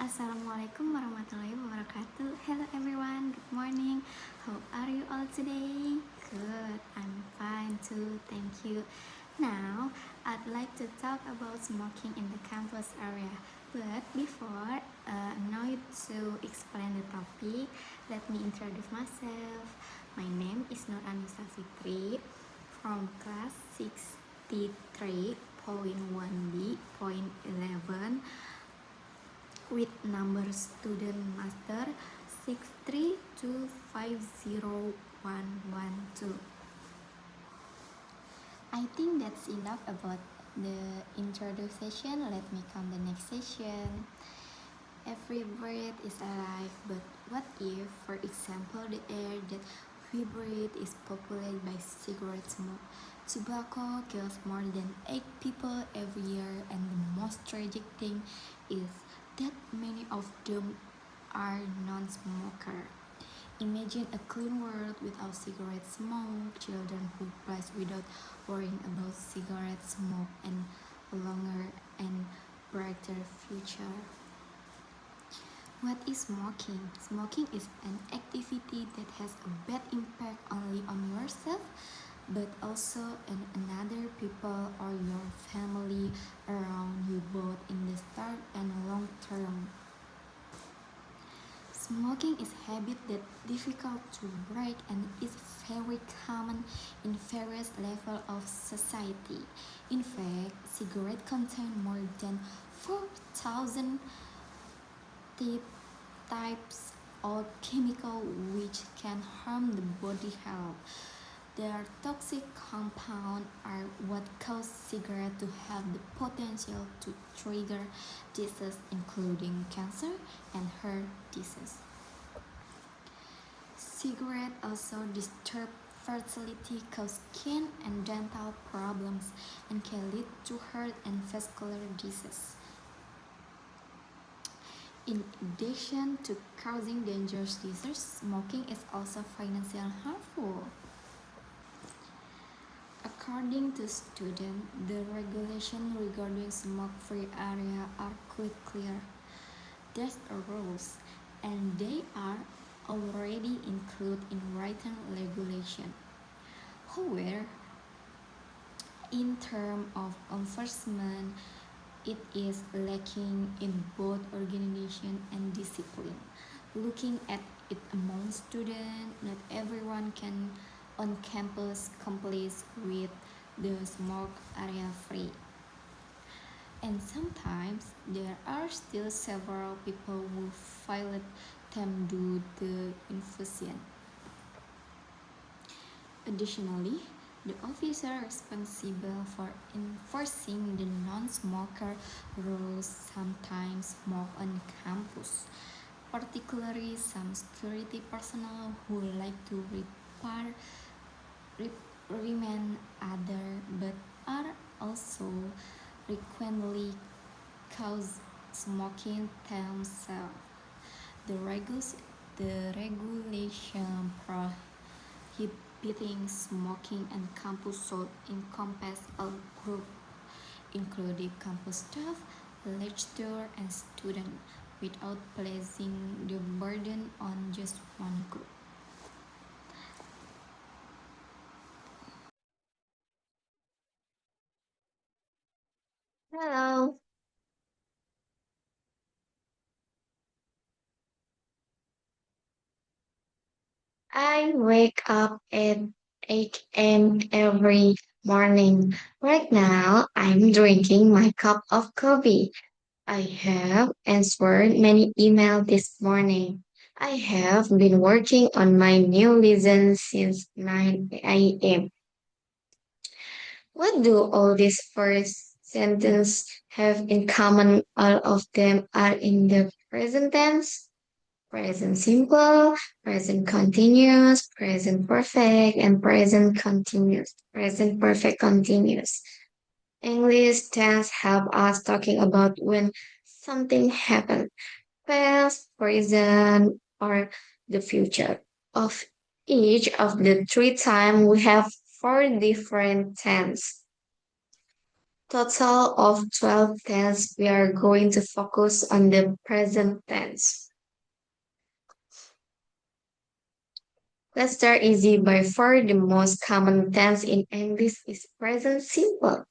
Assalamualaikum warahmatullahi wabarakatuh. Hello everyone, good morning. How are you all today? Good, I'm fine too, thank you. Now, I'd like to talk about smoking in the campus area. But before now to explain the topic, let me introduce myself. My name is Anisa Fitri from class 63.1B.11 with number student master 632501112. I think that's enough about the introduction. Let me come the next session. Every breath is alive, but what if, for example, the air that we breathe is populated by cigarette smoke? Tobacco kills more than 8 people every year, and the most tragic thing is that many of them are non-smoker. Imagine a clean world without cigarette smoke, children who play without worrying about cigarette smoke, and a longer and brighter future. What is smoking? Smoking is an activity that has a bad impact only on yourself, but also on another people or your family around you, both in the short and long term. Smoking is a habit that difficult to break and is very common in various levels of society. In fact, cigarettes contain more than 4,000 types of chemical which can harm the body health. Their toxic compounds are what cause cigarettes to have the potential to trigger diseases including cancer and heart disease. Cigarettes also disturb fertility, cause skin and dental problems, and can lead to heart and vascular disease. In addition to causing dangerous diseases, smoking is also financially harmful. According to students, the regulations regarding smoke-free area are quite clear. There's a rules, and they are already included in written regulation. However, in terms of enforcement, it is lacking in both organization and discipline. Looking at it among students, not everyone can on campus complies with the smoke area free. And sometimes there are still several people who violate them due to infusion. Additionally, the officer responsible for enforcing the non-smoker rules sometimes smoke on campus, particularly some security personnel who like to remain other but are also frequently cause smoking themselves. The, the regulation prohibiting smoking on campus should encompass all groups, including campus staff, lecturers, and students, without placing the burden on just one group. Hello, I wake up at 8 a.m. every morning. Right now, I'm drinking my cup of coffee. I have answered many emails this morning. I have been working on my new lesson since 9 a.m. What do all these first sentences have in common? All of them are in the present tense. Present simple, present continuous, present perfect, and present continuous. Present perfect continuous. English tense help us talking about when something happened, past, present, or the future. Of each of the three time we have four different tense. Total of 12 tense. We are going to focus on the present tense. Let's start easy. By far the most common tense in English is present simple.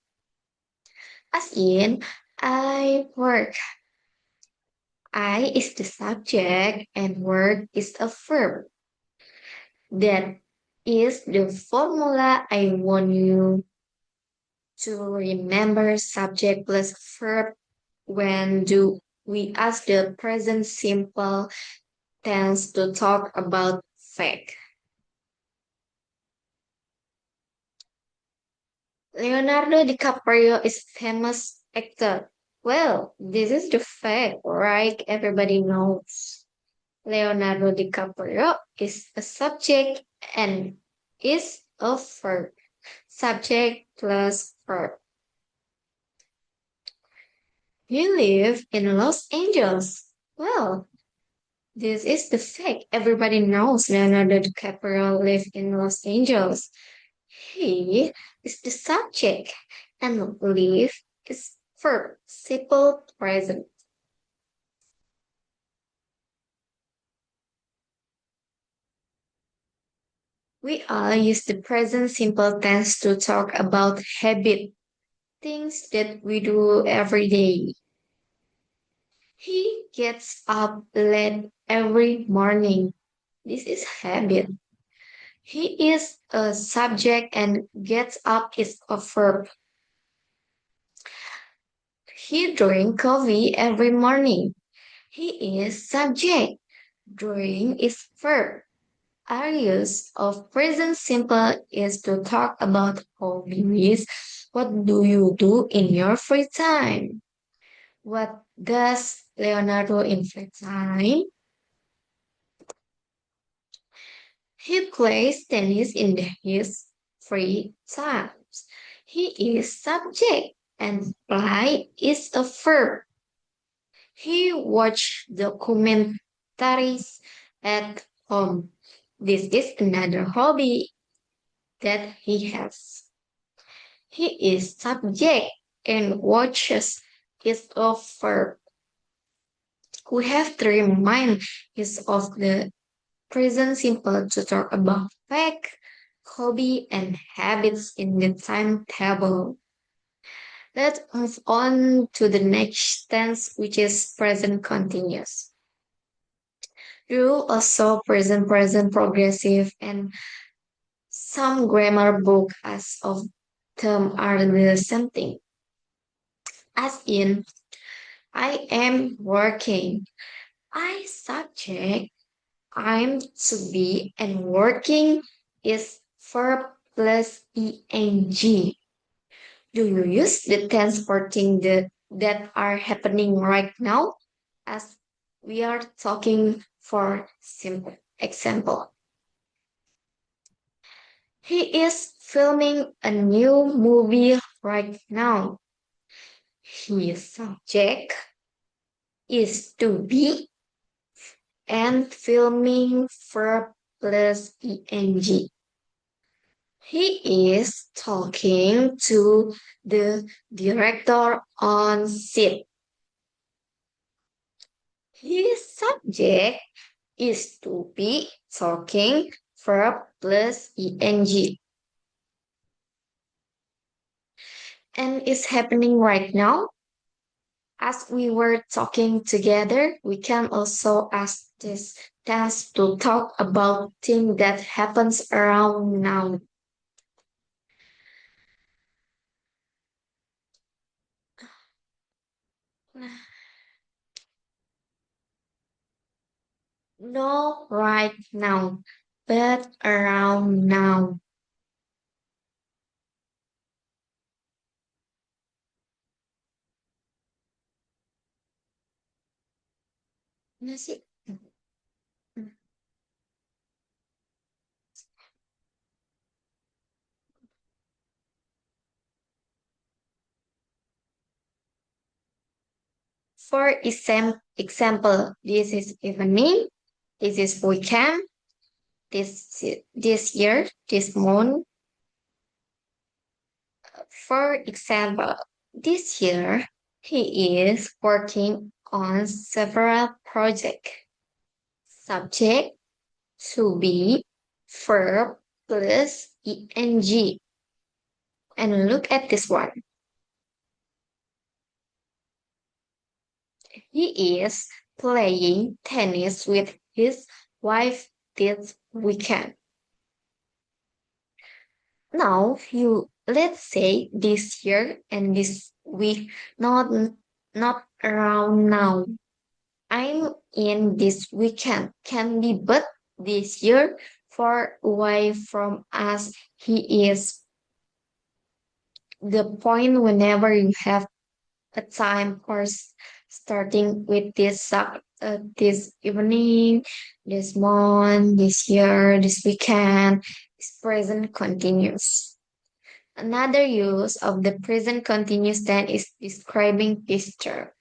As in, I work. I is the subject and work is a verb. That is the formula I want you to remember subject plus verb when do we ask the present simple tense to talk about fact. Leonardo DiCaprio is famous actor. Well, this is the fact, right? Everybody knows. Leonardo DiCaprio is a subject and is a verb. Subject plus verb. He live in Los Angeles. Well, this is the fact. Everybody knows Leonardo DiCaprio live in Los Angeles. He is the subject and live is verb, simple present. We all use the present simple tense to talk about habit, things that we do every day. He gets up late every morning. This is habit. He is a subject and gets up is a verb. He drink coffee every morning. He is subject. Drink is verb. Our use of present simple is to talk about hobbies. What do you do in your free time? What does Leonardo in free time? He plays tennis in his free times. He is subject and play is a verb. He watch documentaries at home. This is another hobby that he has. He is subject and watches is a verb. We have to remind is of the present simple to talk about fact, hobby, and habits in the timetable. Let's move on to the next tense, which is present continuous. Rule also present progressive, and some grammar book as of them are the same thing. As in, I am working. I subject, I'm to be, and working is verb plus ing. Do you use the tense for things that are happening right now? As we are talking for simple example. He is filming a new movie right now. His subject is to be and filming verb plus ing. He is talking to the director on set. His subject is to be talking verb plus ing. And it's happening right now. As we were talking together, we can also ask this task to talk about things that happens around now. No right now, but around now. Nasi- For example, this is evening, this is weekend, this year, this month. For example, This year, he is working on several projects. Subject to be verb plus ing. And look at this one. He is playing tennis with his wife this weekend. Now you let's say this year and this week, not around now. I'm in this weekend can be but this year far away from us. He is the point whenever you have a time or starting with this evening, this month, this year, this weekend, this present continuous. Another use of the present continuous tense is describing picture.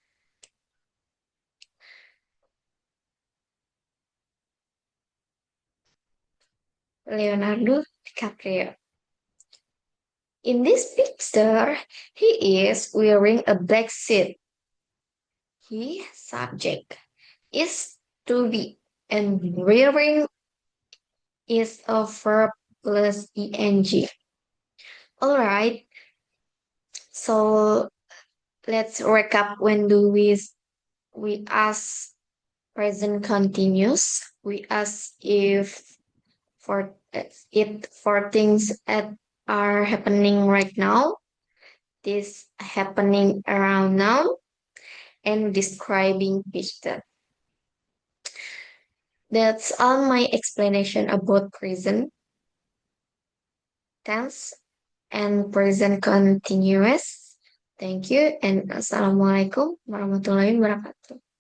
Leonardo DiCaprio. In this picture, he is wearing a black suit. He subject is to be and wearing is a verb plus ing. All right, so let's recap when do we ask present continuous. We ask if for it for things that are happening right now, this happening around now, and describing picture. That's all my explanation about present tense and present continuous. Thank you and assalamualaikum warahmatullahi wabarakatuh.